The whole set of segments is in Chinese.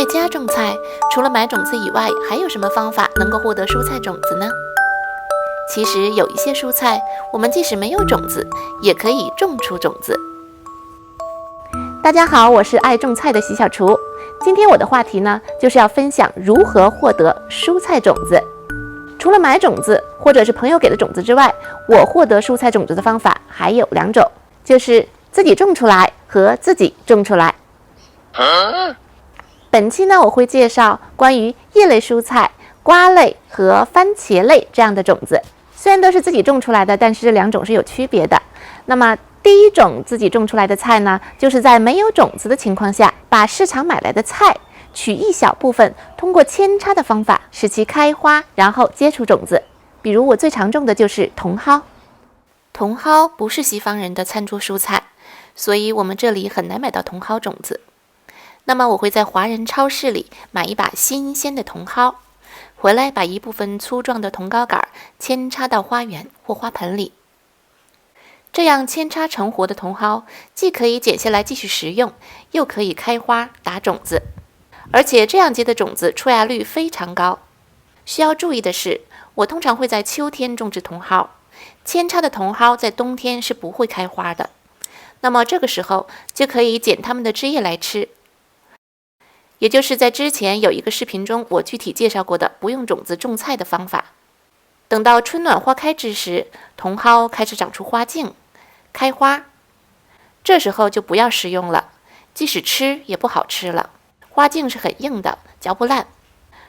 在家种菜，除了买种子以外，还有什么方法能够获得蔬菜种子呢？其实有一些蔬菜，我们即使没有种子，也可以种出种子。大家好，我是爱种菜的习小厨。今天我的话题呢，就是要分享如何获得蔬菜种子。除了买种子或者是朋友给的种子之外，我获得蔬菜种子的方法还有两种，就是自己种出来和自己种出来。本期呢，我会介绍关于叶类蔬菜、瓜类和番茄类这样的种子。虽然都是自己种出来的，但是这两种是有区别的。那么第一种自己种出来的菜呢，就是在没有种子的情况下，把市场买来的菜取一小部分，通过扦插的方法使其开花，然后结出种子。比如我最常种的就是茼蒿。茼蒿不是西方人的餐桌蔬菜，所以我们这里很难买到茼蒿种子。那么我会在华人超市里买一把新鲜的茼蒿，回来把一部分粗壮的茼蒿杆扦插到花园或花盆里。这样扦插成活的茼蒿，既可以剪下来继续食用，又可以开花打种子，而且这样结的种子出芽率非常高。需要注意的是，我通常会在秋天种植茼蒿，扦插的茼蒿在冬天是不会开花的。那么这个时候就可以剪它们的枝叶来吃，也就是在之前有一个视频中我具体介绍过的不用种子种菜的方法。等到春暖花开之时，茼蒿开始长出花茎开花，这时候就不要食用了，即使吃也不好吃了，花茎是很硬的，嚼不烂，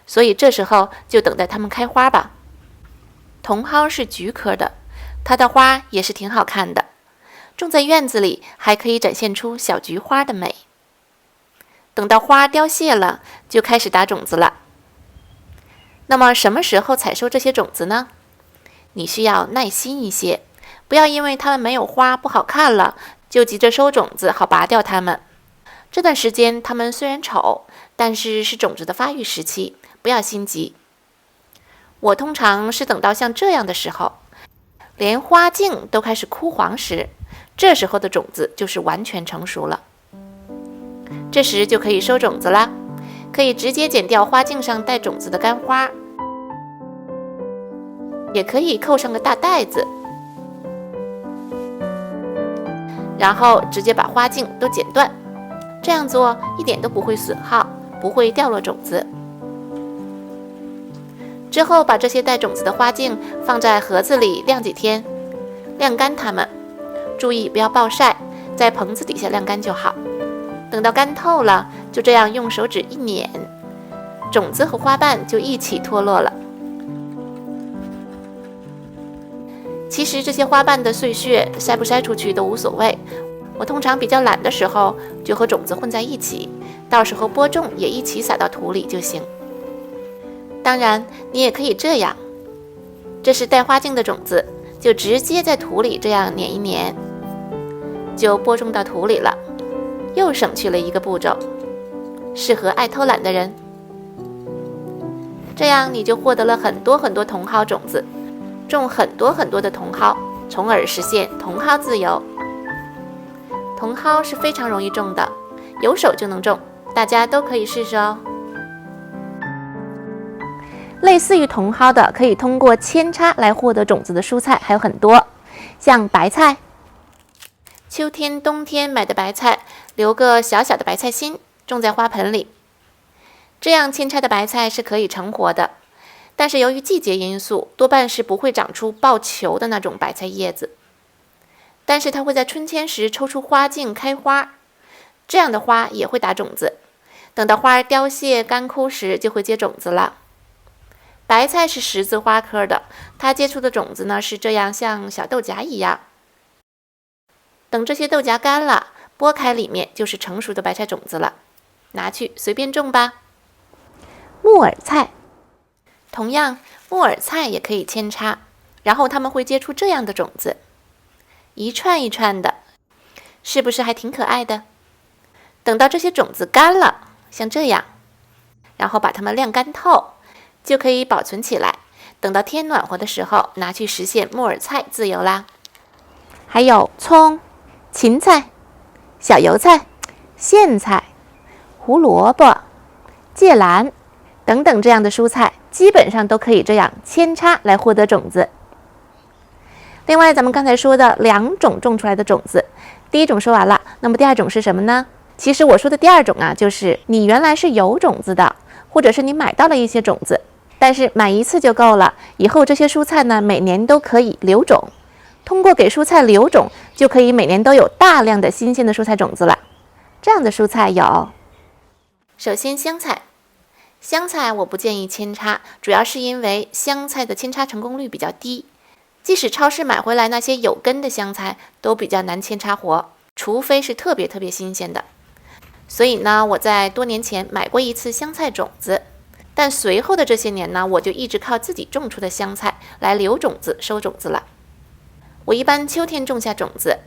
所以这时候就等待它们开花吧。茼蒿是菊科的，它的花也是挺好看的，种在院子里还可以展现出小菊花的美。等到花凋谢了，就开始打种子了。那么什么时候采收这些种子呢？你需要耐心一些，不要因为它们没有花不好看了，就急着收种子好拔掉它们。这段时间它们虽然丑，但是是种子的发育时期，不要心急。我通常是等到像这样的时候，连花茎都开始枯黄时，这时候的种子就是完全成熟了。这时就可以收种子啦，可以直接剪掉花茎上带种子的干花，也可以扣上个大袋子，然后直接把花茎都剪断。这样做一点都不会损耗，不会掉落种子。之后把这些带种子的花茎放在盒子里晾几天，晾干它们，注意不要暴晒，在棚子底下晾干就好。等到干透了，就这样用手指一捻，种子和花瓣就一起脱落了。其实这些花瓣的碎屑筛不筛出去都无所谓，我通常比较懒的时候就和种子混在一起，到时候播种也一起撒到土里就行。当然你也可以这样，这是带花茎的种子，就直接在土里这样捻一捻，就播种到土里了，又省去了一个步骤，适合爱偷懒的人。这样你就获得了很多很多茼蒿种子，种很多很多的茼蒿，从而实现茼蒿自由。茼蒿是非常容易种的，有手就能种，大家都可以试试哦。类似于茼蒿的，可以通过扦插来获得种子的蔬菜还有很多，像白菜。秋天、冬天买的白菜，留个小小的白菜心，种在花盆里。这样扦插的白菜是可以成活的，但是由于季节因素，多半是不会长出爆球的那种白菜叶子。但是它会在春天时抽出花茎开花，这样的花也会打种子，等到花凋谢干枯时就会结种子了。白菜是十字花科的，它结出的种子呢是这样像小豆荚一样。等这些豆荚干了，剥开里面就是成熟的白菜种子了，拿去随便种吧。木耳菜，同样木耳菜也可以扦插，然后它们会结出这样的种子，一串一串的，是不是还挺可爱的？等到这些种子干了，像这样，然后把它们晾干透，就可以保存起来，等到天暖和的时候拿去实现木耳菜自由啦。还有葱、芹菜、小油菜、苋菜、胡萝卜、芥蓝等等这样的蔬菜，基本上都可以这样扦插来获得种子。另外，咱们刚才说的2种种出来的种子，第一种说完了，那么第二种是什么呢？其实我说的第二种啊，就是你原来是有种子的，或者是你买到了一些种子，但是买一次就够了，以后这些蔬菜呢，每年都可以留种。通过给蔬菜留种，就可以每年都有大量的新鲜的蔬菜种子了。这样的蔬菜有，首先香菜。香菜我不建议扦插，主要是因为香菜的扦插成功率比较低，即使超市买回来那些有根的香菜都比较难扦插活，除非是特别新鲜的。所以呢，我在多年前买过一次香菜种子，但随后的这些年呢，我就一直靠自己种出的香菜来留种子、收种子了。我一般秋天种下种子，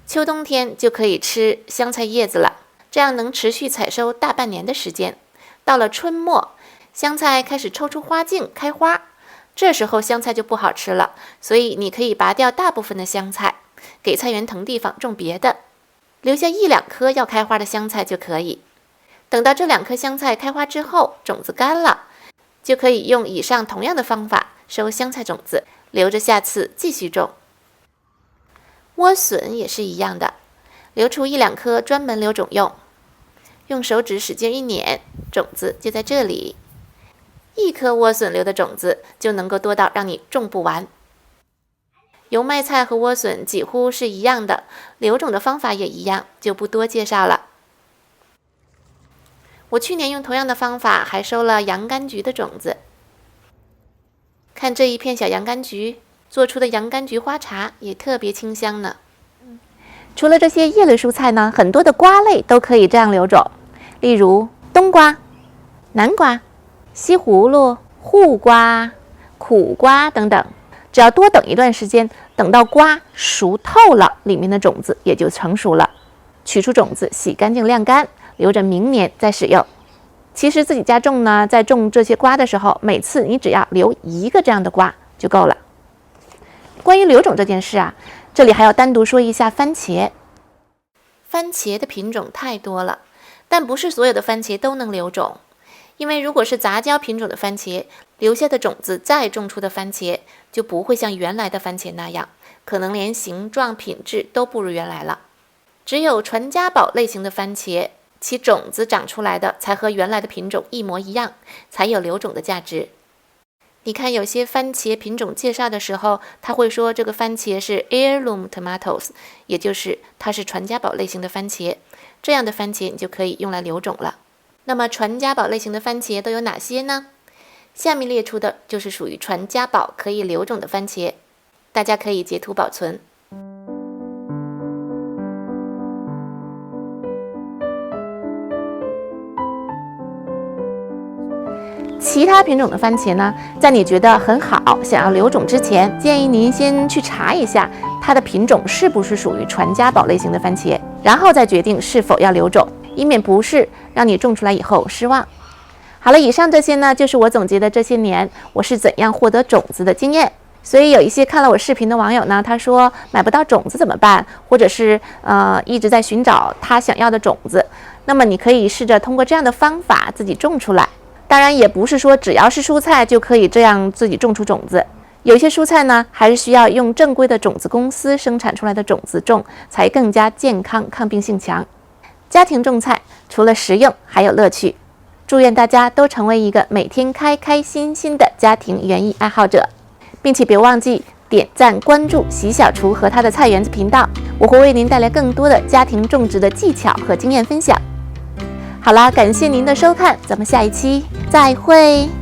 秋冬天就可以吃香菜叶子了，这样能持续采收大半年的时间。到了春末，香菜开始抽出花茎开花，这时候香菜就不好吃了，所以你可以拔掉大部分的香菜，给菜园腾地方种别的，留下1、2颗要开花的香菜就可以。等到这2颗香菜开花之后，种子干了，就可以用以上同样的方法收香菜种子，留着下次继续种。莴笋也是一样的，留出1、2颗专门留种用，用手指使劲一捻，种子就在这里。1颗莴笋留的种子就能够多到让你种不完。油麦菜和莴笋几乎是一样的，留种的方法也一样，就不多介绍了。我去年用同样的方法还收了洋甘菊的种子。看这一片小洋甘菊，做出的洋甘菊花茶也特别清香呢。除了这些叶类蔬菜呢，很多的瓜类都可以这样留种，例如冬瓜、南瓜、西葫芦、护瓜、苦瓜等等。只要多等一段时间，等到瓜熟透了，里面的种子也就成熟了。取出种子，洗干净晾干，留着明年再使用。其实自己家种呢，在种这些瓜的时候，每次你只要留1个这样的瓜就够了。关于留种这件事啊，这里还要单独说一下番茄。番茄的品种太多了，但不是所有的番茄都能留种。因为如果是杂交品种的番茄，留下的种子再种出的番茄就不会像原来的番茄那样，可能连形状品质都不如原来了。只有传家宝类型的番茄，其种子长出来的才和原来的品种一模一样，才有留种的价值。你看有些番茄品种介绍的时候，他会说这个番茄是 heirloom tomatoes， 也就是它是传家宝类型的番茄，这样的番茄你就可以用来留种了。那么传家宝类型的番茄都有哪些呢？下面列出的就是属于传家宝可以留种的番茄，大家可以截图保存。其他品种的番茄呢，在你觉得很好，想要留种之前，建议您先去查一下它的品种是不是属于传家宝类型的番茄，然后再决定是否要留种，以免不是让你种出来以后失望。好了，以上这些呢，就是我总结的这些年我是怎样获得种子的经验。所以有一些看了我视频的网友呢，他说买不到种子怎么办？或者是一直在寻找他想要的种子。那么你可以试着通过这样的方法自己种出来。当然也不是说只要是蔬菜就可以这样自己种出种子，有些蔬菜呢还是需要用正规的种子公司生产出来的种子种，才更加健康、抗病性强。家庭种菜除了实用还有乐趣。祝愿大家都成为一个每天开开心心的家庭园艺爱好者，并且别忘记点赞关注习小厨和他的菜园子频道，我会为您带来更多的家庭种植的技巧和经验分享。好啦，感谢您的收看，咱们下一期再会。